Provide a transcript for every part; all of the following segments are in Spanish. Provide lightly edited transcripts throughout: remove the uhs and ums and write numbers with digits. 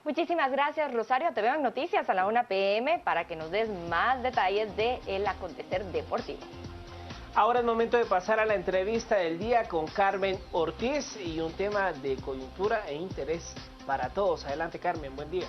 Muchísimas gracias, Rosario. Te veo en Noticias a la 1 p.m. para que nos des más detalles del acontecer deportivo. Ahora es momento de pasar a la entrevista del día con Carmen Ortiz y un tema de coyuntura e interés para todos. Adelante, Carmen, buen día.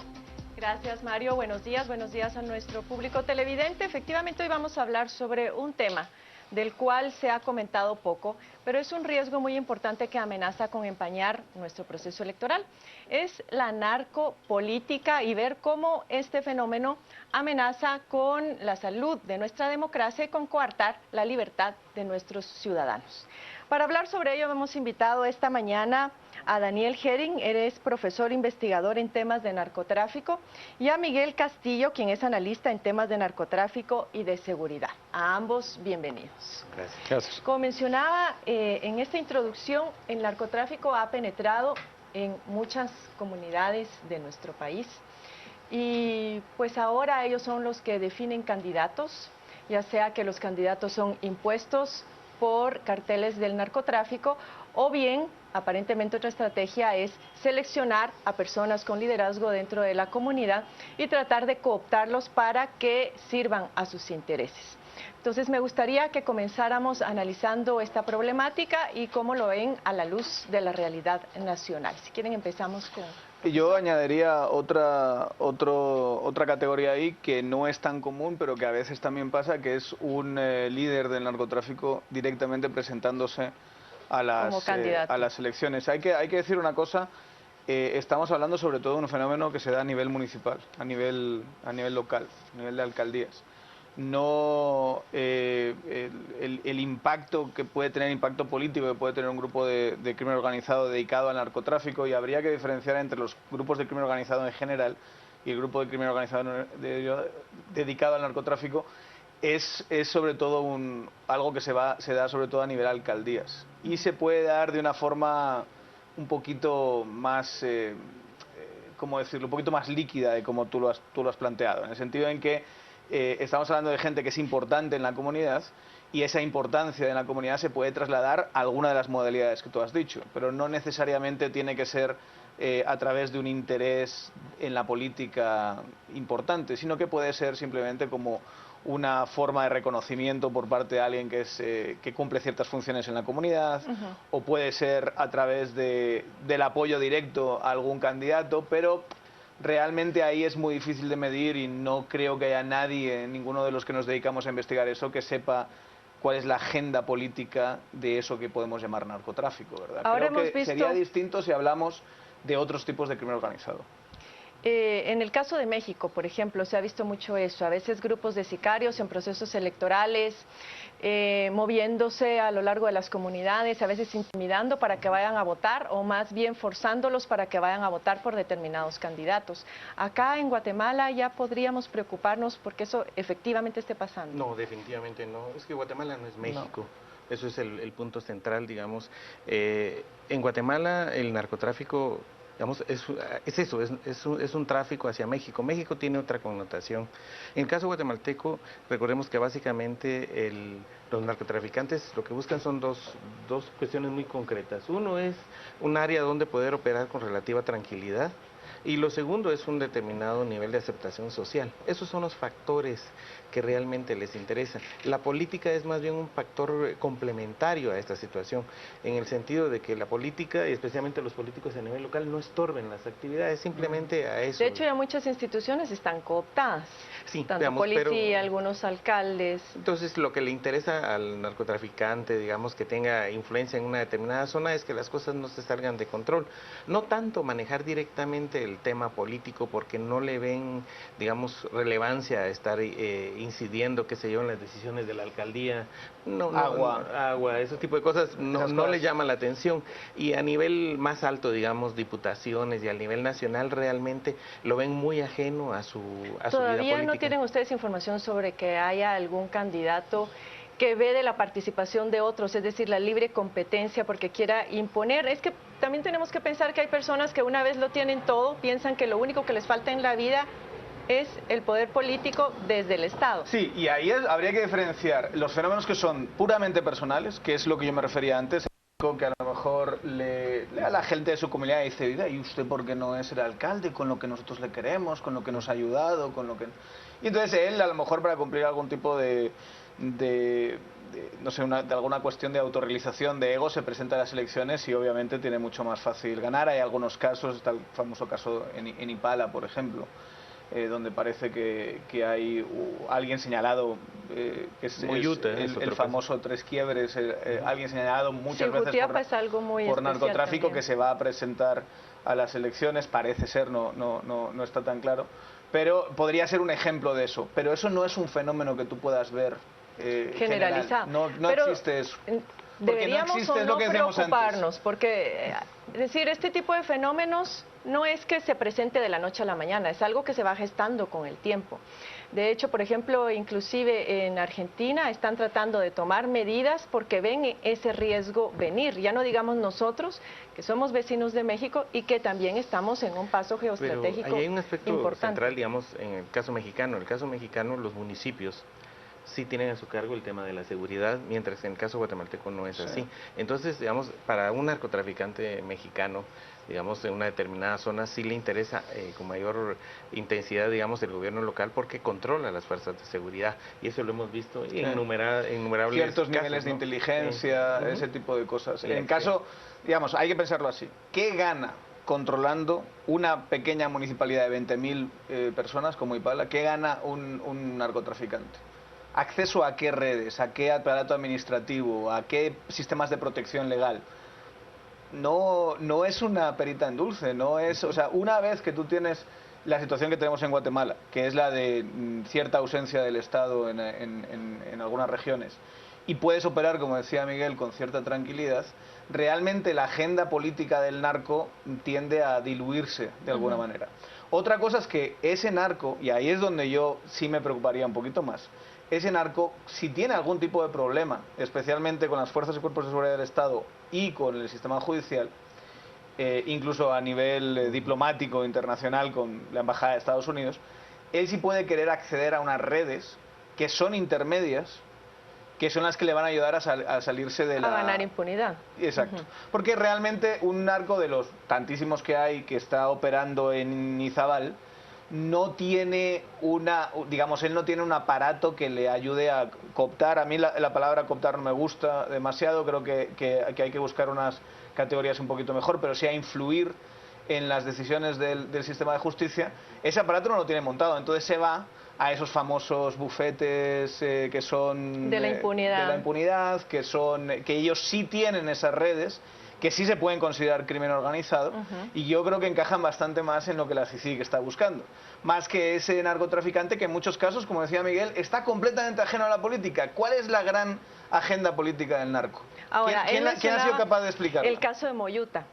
Gracias, Mario. Buenos días a nuestro público televidente. Efectivamente, hoy vamos a hablar sobre un tema del cual se ha comentado poco, pero es un riesgo muy importante que amenaza con empañar nuestro proceso electoral. Es la narcopolítica y ver cómo este fenómeno amenaza con la salud de nuestra democracia y con coartar la libertad de nuestros ciudadanos. Para hablar sobre ello hemos invitado esta mañana a Daniel Herring, eres profesor investigador en temas de narcotráfico, y a Miguel Castillo, quien es analista en temas de narcotráfico y de seguridad. A ambos, bienvenidos. Gracias. Como mencionaba en esta introducción, el narcotráfico ha penetrado en muchas comunidades de nuestro país y pues ahora ellos son los que definen candidatos, ya sea que los candidatos son impuestos por carteles del narcotráfico o bien, aparentemente otra estrategia es seleccionar a personas con liderazgo dentro de la comunidad y tratar de cooptarlos para que sirvan a sus intereses. Entonces me gustaría que comenzáramos analizando esta problemática y cómo lo ven a la luz de la realidad nacional. Si quieren empezamos con... Yo añadiría otra categoría ahí que no es tan común, pero que a veces también pasa, que es un líder del narcotráfico directamente presentándose a las elecciones. Hay que decir una cosa, estamos hablando sobre todo de un fenómeno que se da a nivel municipal, a nivel local, a nivel de alcaldías. No el impacto que puede tener, impacto político que puede tener un grupo de crimen organizado dedicado al narcotráfico, y habría que diferenciar entre los grupos de crimen organizado en general y el grupo de crimen organizado dedicado al narcotráfico. Es sobre todo algo que se da sobre todo a nivel alcaldías y se puede dar de una forma un poquito más, ¿cómo decirlo?, un poquito más líquida de como tú lo has planteado, en el sentido en que estamos hablando de gente que es importante en la comunidad y esa importancia en la comunidad se puede trasladar a alguna de las modalidades que tú has dicho, pero no necesariamente tiene que ser a través de un interés en la política importante, sino que puede ser simplemente como una forma de reconocimiento por parte de alguien que cumple ciertas funciones en la comunidad, o puede ser a través del apoyo directo a algún candidato, pero realmente ahí es muy difícil de medir y no creo que haya nadie, ninguno de los que nos dedicamos a investigar eso, que sepa cuál es la agenda política de eso que podemos llamar narcotráfico, ¿verdad? Ahora Creo que sería distinto si hablamos de otros tipos de crimen organizado. En el caso de México, por ejemplo, se ha visto mucho eso, a veces grupos de sicarios en procesos electorales, moviéndose a lo largo de las comunidades, a veces intimidando para que vayan a votar o más bien forzándolos para que vayan a votar por determinados candidatos. Acá en Guatemala ya podríamos preocuparnos porque eso efectivamente esté pasando. No, definitivamente no, es que Guatemala no es México. No. Eso es el punto central, digamos. En Guatemala el narcotráfico, digamos, es un tráfico hacia México. México tiene otra connotación. En el caso guatemalteco, recordemos que básicamente los narcotraficantes lo que buscan son dos cuestiones muy concretas. Uno es un área donde poder operar con relativa tranquilidad, y lo segundo es un determinado nivel de aceptación social. Esos son los factores que realmente les interesan. La política es más bien un factor complementario a esta situación, en el sentido de que la política, y especialmente los políticos a nivel local, no estorben las actividades, simplemente a eso. De hecho, ya muchas instituciones están cooptadas, sí, tanto digamos, policía, algunos alcaldes. Entonces, lo que le interesa al narcotraficante, digamos, que tenga influencia en una determinada zona, es que las cosas no se salgan de control. No tanto manejar directamente el tema político, porque no le ven, digamos, relevancia a estar incidiendo, qué sé yo, en las decisiones de la alcaldía, agua, ese tipo de cosas, no le llama la atención. Y a nivel más alto, digamos, diputaciones y a nivel nacional, realmente lo ven muy ajeno a su vida política. ¿Todavía no tienen ustedes información sobre que haya algún candidato que ve de la participación de otros, es decir, la libre competencia porque quiera imponer? Es que también tenemos que pensar que hay personas que una vez lo tienen todo, piensan que lo único que les falta en la vida es el poder político desde el Estado. Sí, y ahí habría que diferenciar los fenómenos que son puramente personales, que es lo que yo me refería antes, político que a lo mejor a la gente de su comunidad dice, oiga, ¿y usted por qué no es el alcalde con lo que nosotros le queremos, con lo que nos ha ayudado, con lo que... Y entonces él, a lo mejor para cumplir algún tipo no sé, de alguna cuestión de autorrealización de ego, se presenta a las elecciones y obviamente tiene mucho más fácil ganar. Hay algunos casos, está el famoso caso en Ipala, por ejemplo, donde parece que hay alguien señalado, que es Moyuta, el famoso Tres Quiebres, alguien señalado muchas veces es algo muy por narcotráfico, también, que se va a presentar a las elecciones, parece ser, no está tan claro, pero podría ser un ejemplo de eso, pero eso no es un fenómeno que tú puedas ver generalizado. No existe eso. Deberíamos o no preocuparnos, porque es decir, este tipo de fenómenos no es que se presente de la noche a la mañana, es algo que se va gestando con el tiempo. De hecho, por ejemplo, inclusive en Argentina están tratando de tomar medidas porque ven ese riesgo venir. Ya no digamos nosotros, que somos vecinos de México y que también estamos en un paso geoestratégico Pero ahí hay un aspecto importante. central, digamos, en el caso mexicano. En el caso mexicano, los municipios sí tienen a su cargo el tema de la seguridad, mientras que en el caso guatemalteco no es así. Entonces, digamos, para un narcotraficante mexicano, digamos, en una determinada zona, sí le interesa con mayor intensidad, digamos, el gobierno local porque controla las fuerzas de seguridad. Y eso lo hemos visto en innumerables ciertos casos, niveles de inteligencia, ese tipo de cosas. En caso, digamos, hay que pensarlo así. ¿Qué gana controlando una pequeña municipalidad de 20.000 personas como Ipala? ¿Qué gana un narcotraficante? ¿Acceso a qué redes? ¿A qué aparato administrativo? ¿A qué sistemas de protección legal? No es una perita en dulce, no es, o sea, una vez que tú tienes la situación que tenemos en Guatemala, que es la de cierta ausencia del Estado en algunas regiones, y puedes operar, como decía Miguel, con cierta tranquilidad, realmente la agenda política del narco tiende a diluirse de alguna manera. Otra cosa es que ese narco, y ahí es donde yo sí me preocuparía un poquito más, ese narco, si tiene algún tipo de problema, especialmente con las fuerzas y cuerpos de seguridad del Estado y con el sistema judicial, incluso a nivel diplomático internacional con la Embajada de Estados Unidos, él sí puede querer acceder a unas redes que son intermedias, que son las que le van a ayudar a salirse de la... A ganar impunidad. Exacto. Porque realmente un narco de los tantísimos que hay que está operando en Izabal no tiene él no tiene un aparato que le ayude a cooptar. A mí la palabra cooptar no me gusta demasiado, creo que hay que buscar unas categorías un poquito mejor, pero sí a influir en las decisiones del sistema de justicia. Ese aparato no lo tiene montado, entonces se va a esos famosos bufetes que son de la impunidad, que ellos sí tienen esas redes, que sí se pueden considerar crimen organizado, y yo creo que encajan bastante más en lo que la CICIG está buscando, más que ese narcotraficante que en muchos casos, como decía Miguel, está completamente ajeno a la política. ¿Cuál es la gran agenda política del narco? Ahora, ¿Quién ha sido capaz de explicarlo? El caso de Moyuta.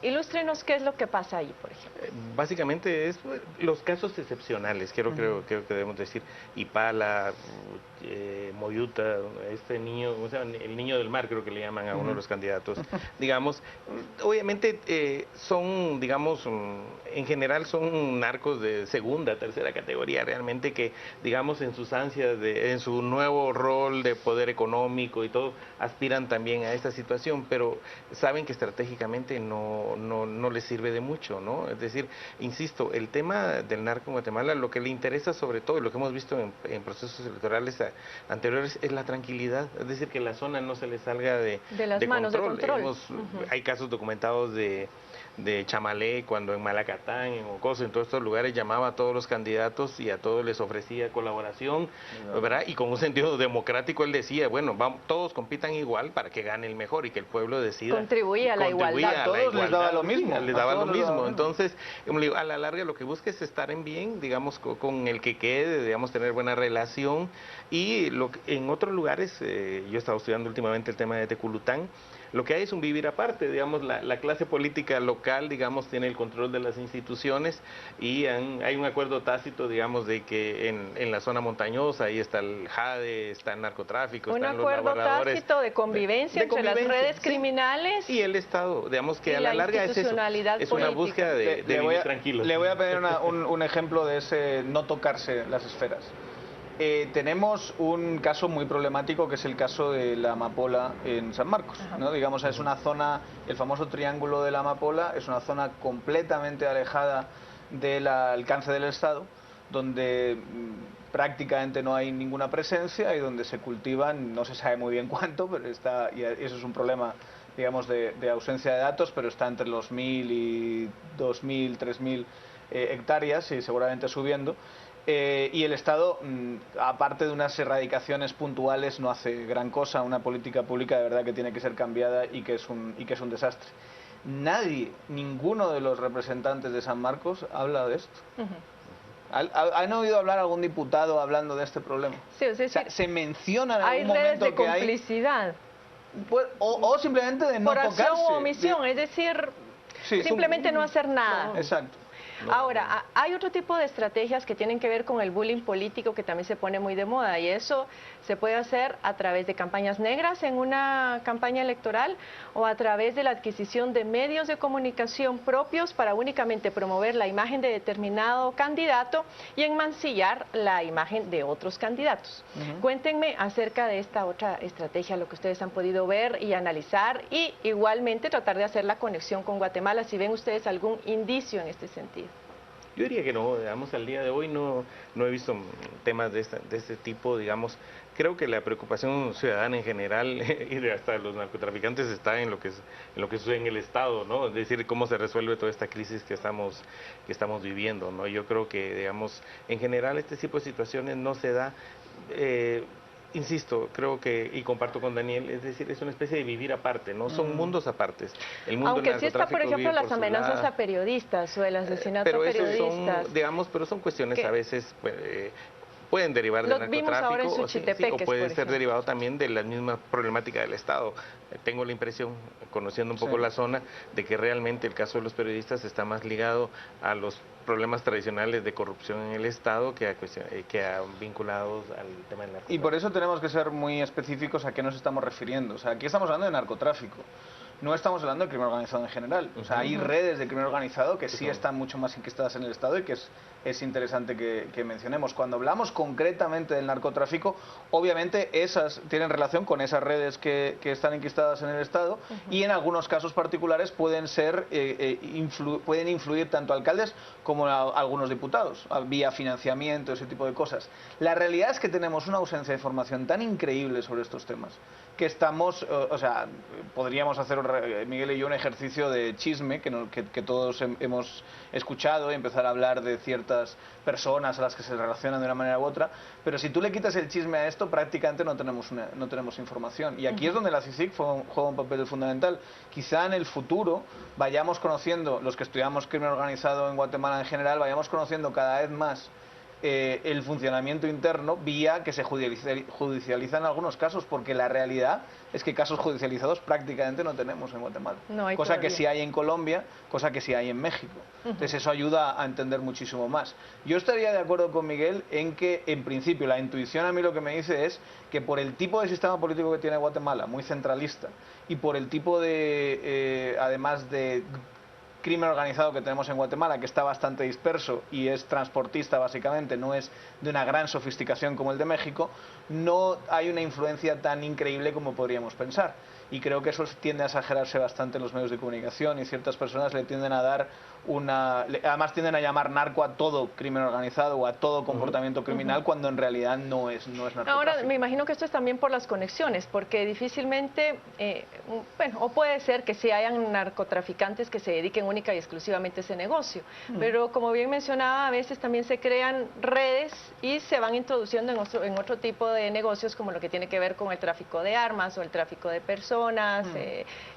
Ilústrenos qué es lo que pasa ahí, por ejemplo. Básicamente es los casos excepcionales, creo que debemos decir. Ipala, Moyuta, este niño, o sea, el niño del mar, creo que le llaman a uno de los candidatos. Digamos, obviamente son, digamos, en general son narcos de segunda, tercera categoría, realmente que, digamos, en sus ansias, en su nuevo rol de poder económico y todo, aspiran también a esta situación, pero saben que estratégicamente no les sirve de mucho, ¿no? Es decir, insisto, el tema del narco en Guatemala, lo que le interesa sobre todo, y lo que hemos visto en procesos electorales anteriores, es la tranquilidad, es decir, que la zona no se le salga de las manos de control. Hay casos documentados de Chamalé, cuando en Malacatán, en Ocoso, en todos estos lugares llamaba a todos los candidatos y a todos les ofrecía colaboración, ¿verdad? Y con un sentido democrático él decía, bueno, todos compitan igual para que gane el mejor y que el pueblo decida. Contribuía a la igualdad. A todos les daba lo mismo. Les daba lo mismo. Entonces, a la larga lo que busca es estar en bien, digamos, con el que quede, digamos, tener buena relación. Y en otros lugares, yo he estado estudiando últimamente el tema de Teculután, lo que hay es un vivir aparte, digamos, la clase política local, digamos, tiene el control de las instituciones y hay un acuerdo tácito, digamos, de que en la zona montañosa, ahí está el JADE, está el narcotráfico, están los laboradores. Un acuerdo tácito de convivencia entre las redes criminales y el Estado, digamos que a la larga es eso, es una búsqueda de vivir tranquilos. Le voy a pedir un ejemplo de ese no tocarse las esferas. Tenemos un caso muy problemático que es el caso de la amapola en San Marcos, ¿no? Digamos, es una zona, el famoso triángulo de la amapola, es una zona completamente alejada del alcance del Estado, donde prácticamente no hay ninguna presencia y donde se cultivan, no se sabe muy bien cuánto, pero está, y eso es un problema, digamos, de ausencia de datos, pero está entre los 1.000 y 2.000, 3.000 hectáreas y seguramente subiendo. Y el Estado, aparte de unas erradicaciones puntuales, no hace gran cosa. Una política pública de verdad que tiene que ser cambiada y que es un desastre. Nadie, ninguno de los representantes de San Marcos habla de esto. ¿Han oído hablar algún diputado hablando de este problema? Sí, es decir, o sea, se menciona en hay algún redes momento de que hay... complicidad. O simplemente de no por tocarse. acción u omisión, es decir, Sí, simplemente no hacer nada. Exacto. Ahora, hay otro tipo de estrategias que tienen que ver con el bullying político que también se pone muy de moda y eso se puede hacer a través de campañas negras en una campaña electoral o a través de la adquisición de medios de comunicación propios para únicamente promover la imagen de determinado candidato y enmancillar la imagen de otros candidatos. Cuéntenme acerca de esta otra estrategia, lo que ustedes han podido ver y analizar y igualmente tratar de hacer la conexión con Guatemala, si ven ustedes algún indicio en este sentido. Yo diría que no, digamos, al día de hoy no he visto temas de este tipo, digamos. Creo que la preocupación ciudadana en general y hasta los narcotraficantes está en lo que sucede en el Estado, ¿no? Es decir, cómo se resuelve toda esta crisis que estamos viviendo, ¿no? Yo creo que, digamos, en general este tipo de situaciones no se da... Insisto, creo que, y comparto con Daniel, es decir, es una especie de vivir aparte, ¿no? Son mundos apartes. El mundo Aunque del sí está, por ejemplo, las amenazas a periodistas o el asesinato a periodistas. Pero son cuestiones a veces... pueden derivar del narcotráfico vimos ahora en o Suchitepeques, puede ser derivado también de la misma problemática del Estado. Tengo la impresión, conociendo un poco la zona, de que realmente el caso de los periodistas está más ligado a los problemas tradicionales de corrupción en el Estado que a vinculados al tema del narcotráfico. Y por eso tenemos que ser muy específicos a qué nos estamos refiriendo. O sea, aquí estamos hablando de narcotráfico. No estamos hablando de crimen organizado en general. O sea, hay redes de crimen organizado que sí están mucho más inquistadas en el Estado y que es interesante que mencionemos. Cuando hablamos concretamente del narcotráfico, obviamente esas tienen relación con esas redes que están inquistadas en el Estado y en algunos casos particulares pueden influir tanto alcaldes como algunos diputados, vía financiamiento, ese tipo de cosas. La realidad es que tenemos una ausencia de información tan increíble sobre estos temas que estamos, o sea, podríamos hacer, Miguel y yo, un ejercicio de chisme que todos hemos escuchado y empezar a hablar de ciertas personas a las que se relacionan de una manera u otra, pero si tú le quitas el chisme a esto, prácticamente no tenemos información. Y aquí es donde la CICIG juega un papel fundamental. Quizá en el futuro vayamos conociendo, los que estudiamos crimen organizado en Guatemala en general, vayamos conociendo cada vez más el funcionamiento interno vía que se judicializan algunos casos, porque la realidad es que casos judicializados prácticamente no tenemos en Guatemala, cosa todavía que sí hay en Colombia, cosa que sí hay en México. Entonces eso ayuda a entender muchísimo más. Yo estaría de acuerdo con Miguel en que, en principio, la intuición a mí lo que me dice es que por el tipo de sistema político que tiene Guatemala, muy centralista, y por el tipo de, además de crimen organizado que tenemos en Guatemala, que está bastante disperso y es transportista básicamente, no es de una gran sofisticación como el de México, no hay una influencia tan increíble como podríamos pensar. Y creo que eso tiende a exagerarse bastante en los medios de comunicación y ciertas personas le tienden a dar además tienden a llamar narco a todo crimen organizado o a todo comportamiento criminal cuando en realidad no es narcotráfico. Ahora, me imagino que esto es también por las conexiones, porque difícilmente, bueno, o puede ser que sí hayan narcotraficantes que se dediquen única y exclusivamente a ese negocio, pero como bien mencionaba, a veces también se crean redes y se van introduciendo en otro tipo de negocios como lo que tiene que ver con el tráfico de armas o el tráfico de personas,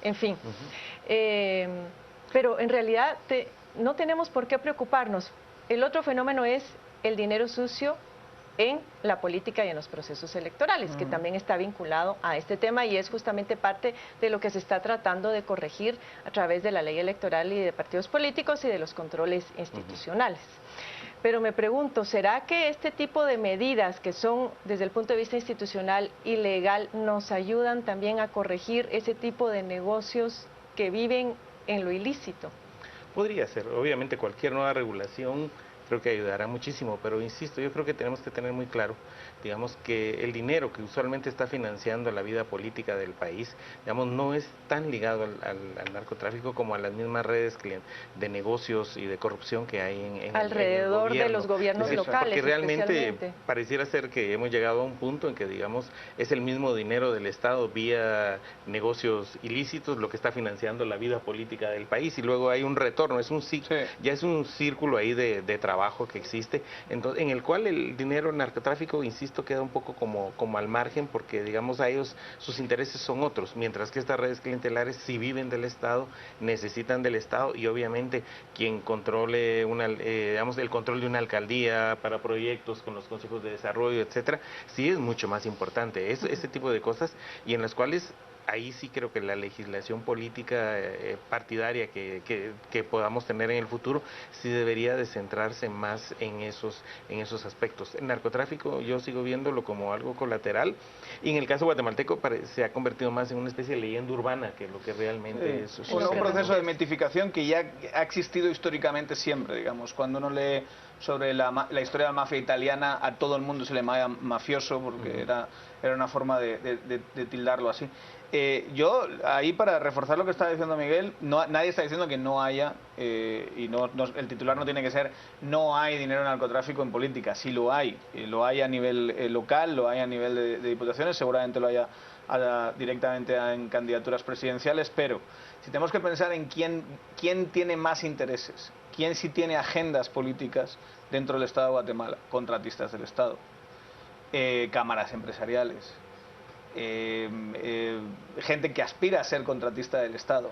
en fin. Pero en realidad no tenemos por qué preocuparnos. El otro fenómeno es el dinero sucio en la política y en los procesos electorales, que también está vinculado a este tema y es justamente parte de lo que se está tratando de corregir a través de la ley electoral y de partidos políticos y de los controles institucionales. Pero me pregunto, ¿será que este tipo de medidas que son desde el punto de vista institucional y legal nos ayudan también a corregir ese tipo de negocios que viven en lo ilícito? Podría ser, obviamente cualquier nueva regulación creo que ayudará muchísimo, pero insisto, yo creo que tenemos que tener muy claro, digamos, que el dinero que usualmente está financiando la vida política del país, digamos, no es tan ligado al narcotráfico como a las mismas redes de negocios y de corrupción que hay en alrededor el de los gobiernos decir, locales. Porque realmente especialmente pareciera ser que hemos llegado a un punto en que, digamos, es el mismo dinero del Estado vía negocios ilícitos lo que está financiando la vida política del país, y luego hay un retorno, ya es un círculo ahí de trabajo que existe, entonces, en el cual el dinero narcotráfico, insisto, queda un poco como al margen, porque, digamos, a ellos sus intereses son otros, mientras que estas redes clientelares sí viven del Estado, necesitan del Estado, y obviamente quien controle digamos, el control de una alcaldía para proyectos con los consejos de desarrollo, etcétera, sí es mucho más importante. Ese tipo de cosas, y en las cuales ahí sí creo que la legislación política partidaria que podamos tener en el futuro sí debería de centrarse más en esos aspectos. El narcotráfico yo sigo viéndolo como algo colateral, y en el caso guatemalteco se ha convertido más en una especie de leyenda urbana que lo que realmente es. Bueno, un proceso de mitificación que ya ha existido históricamente siempre, digamos. Cuando uno lee sobre la historia de la mafia italiana, a todo el mundo se le llama mafioso porque era una forma de tildarlo así. Yo, ahí para reforzar lo que estaba diciendo Miguel, nadie está diciendo que no haya, el titular no tiene que ser no hay dinero en narcotráfico en política, sí lo hay a nivel local, lo hay a nivel de diputaciones, seguramente lo haya directamente en candidaturas presidenciales, pero si tenemos que pensar en quién tiene más intereses, quién sí tiene agendas políticas dentro del Estado de Guatemala, contratistas del Estado, cámaras empresariales, gente que aspira a ser contratista del Estado,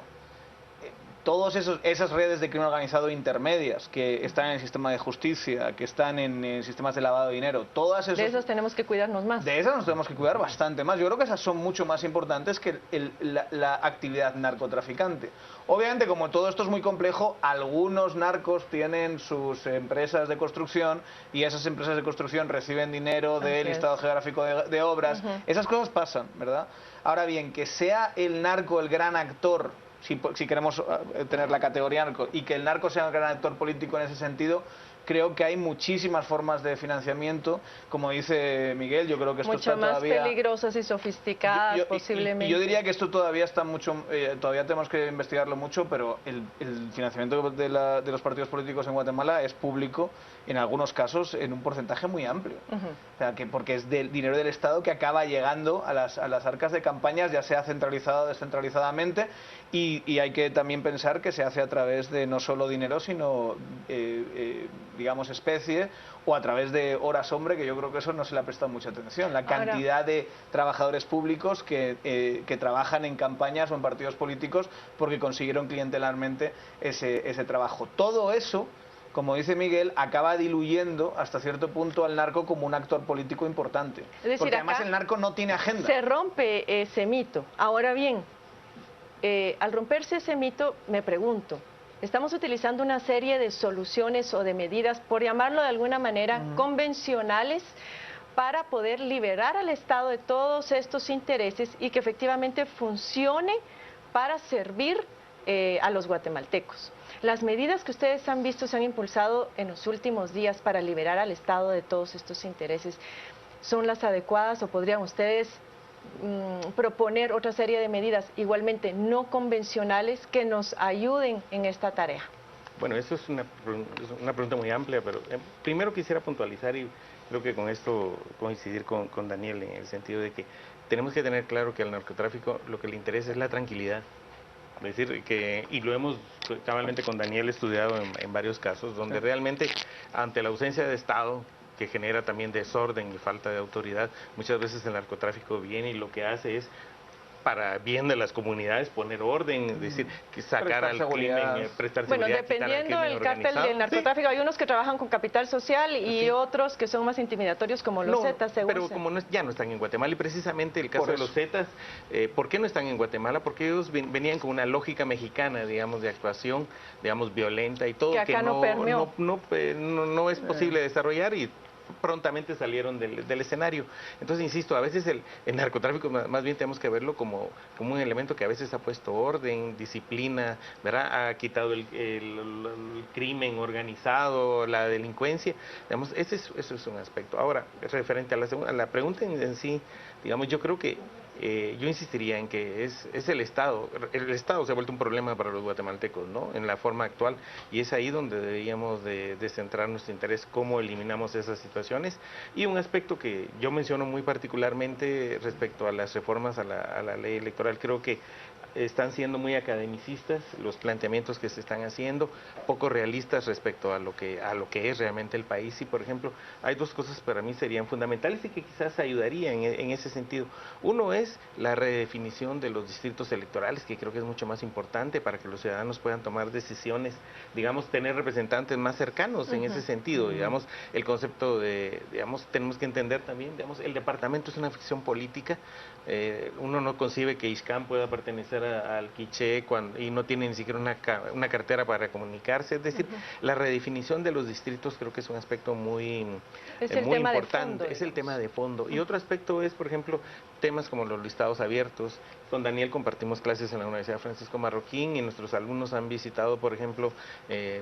todas esas redes de crimen organizado intermedias que están en el sistema de justicia, que están en sistemas de lavado de dinero, de esas tenemos que cuidarnos más. De esas nos tenemos que cuidar bastante más. Yo creo que esas son mucho más importantes que la actividad narcotraficante. Obviamente, como todo esto es muy complejo, algunos narcos tienen sus empresas de construcción y esas empresas de construcción reciben dinero del listado geográfico de obras. Esas cosas pasan, ¿verdad? Ahora bien, que sea el narco el gran actor, si queremos tener la categoría narco, y que el narco sea un gran actor político en ese sentido, creo que hay muchísimas formas de financiamiento, como dice Miguel, yo creo que esto mucho está más todavía peligrosas y sofisticadas posiblemente. Yo diría que esto todavía está mucho, todavía tenemos que investigarlo mucho, pero el financiamiento de los partidos políticos en Guatemala es público, en algunos casos, en un porcentaje muy amplio. O sea, porque es del dinero del Estado que acaba llegando a las arcas de campañas, ya sea centralizado o descentralizadamente, y hay que también pensar que se hace a través de no solo dinero, sino digamos especie, o a través de horas hombre, que yo creo que eso no se le ha prestado mucha atención. La cantidad de trabajadores públicos que trabajan en campañas o en partidos políticos porque consiguieron clientelarmente ese trabajo. Todo eso, como dice Miguel, acaba diluyendo hasta cierto punto al narco como un actor político importante. Es decir, porque además el narco no tiene agenda. Se rompe ese mito. Ahora bien, al romperse ese mito, me pregunto, estamos utilizando una serie de soluciones o de medidas, por llamarlo de alguna manera, convencionales, para poder liberar al Estado de todos estos intereses y que efectivamente funcione para servir a los guatemaltecos. Las medidas que ustedes han visto se han impulsado en los últimos días para liberar al Estado de todos estos intereses. ¿Son las adecuadas o podrían ustedes proponer otra serie de medidas igualmente no convencionales que nos ayuden en esta tarea? Bueno, eso es una pregunta muy amplia, pero primero quisiera puntualizar, y creo que con esto coincidir con Daniel, en el sentido de que tenemos que tener claro que al narcotráfico lo que le interesa es la tranquilidad. Es decir, y lo hemos cabalmente con Daniel estudiado en varios casos, donde realmente ante la ausencia de Estado, que genera también desorden y falta de autoridad, muchas veces el narcotráfico viene y lo que hace es, para bien de las comunidades, poner orden, es decir, que sacar al crimen, prestar seguridad. Bueno, dependiendo del cártel del narcotráfico, hay unos que trabajan con capital social y otros que son más intimidatorios, como los Zetas, según. Pero como ya no están en Guatemala, y precisamente el caso de los Zetas, ¿por qué no están en Guatemala? Porque ellos venían con una lógica mexicana, digamos, de actuación, digamos, violenta y todo, que acá no es posible desarrollar, y prontamente salieron del escenario. Entonces, insisto, a veces el narcotráfico más bien tenemos que verlo como un elemento que a veces ha puesto orden, disciplina, ¿verdad? Ha quitado el crimen organizado, la delincuencia, digamos, eso es un aspecto. Ahora, referente a la pregunta en sí, digamos, yo creo que yo insistiría en que es el Estado. El Estado se ha vuelto un problema para los guatemaltecos, ¿no? En la forma actual, y es ahí donde deberíamos de centrar nuestro interés, cómo eliminamos esas situaciones. Y un aspecto que yo menciono muy particularmente respecto a las reformas a la ley electoral, creo que están siendo muy academicistas los planteamientos que se están haciendo, poco realistas respecto a lo que es realmente el país. Y, por ejemplo, hay dos cosas para mí serían fundamentales y que quizás ayudarían en ese sentido. Uno es la redefinición de los distritos electorales, que creo que es mucho más importante para que los ciudadanos puedan tomar decisiones, digamos, tener representantes más cercanos en ese sentido. Digamos, el concepto de, digamos, tenemos que entender también, digamos, el departamento es una ficción política. Uno no concibe que Ixcán pueda pertenecer al Quiché y no tiene ni siquiera una cartera para comunicarse. Es decir, la redefinición de los distritos creo que es un aspecto muy importante. Es el tema de fondo. Y otro aspecto es, por ejemplo, temas como los listados abiertos. Con Daniel compartimos clases en la Universidad Francisco Marroquín y nuestros alumnos han visitado, por ejemplo,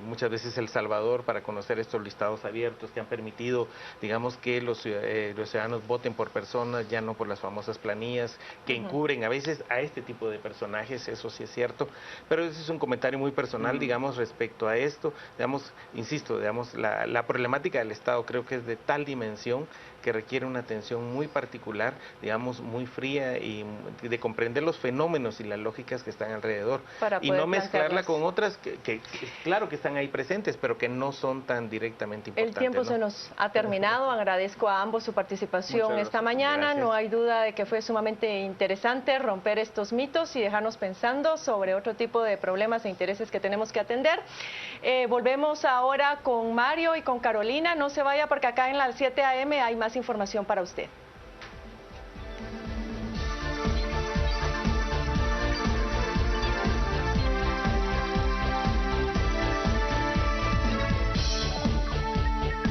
muchas veces El Salvador para conocer estos listados abiertos que han permitido, digamos, que los ciudadanos voten por personas, ya no por las famosas planillas que encubren a veces a este tipo de personajes. Eso sí es cierto, pero ese es un comentario muy personal, digamos, respecto a esto. Digamos, insisto, digamos, la problemática del Estado creo que es de tal dimensión que requiere una atención muy particular, digamos, muy fría, y de comprender los fenómenos y las lógicas que están alrededor y no mezclarla con otras que claro que están ahí presentes, pero que no son tan directamente importantes. El tiempo se nos ha terminado. Agradezco a ambos su participación esta mañana. Gracias. No hay duda de que fue sumamente interesante romper estos mitos y dejarnos pensando sobre otro tipo de problemas e intereses que tenemos que atender. Volvemos ahora con Mario y con Carolina. No se vaya porque acá en las 7 AM hay más información para usted.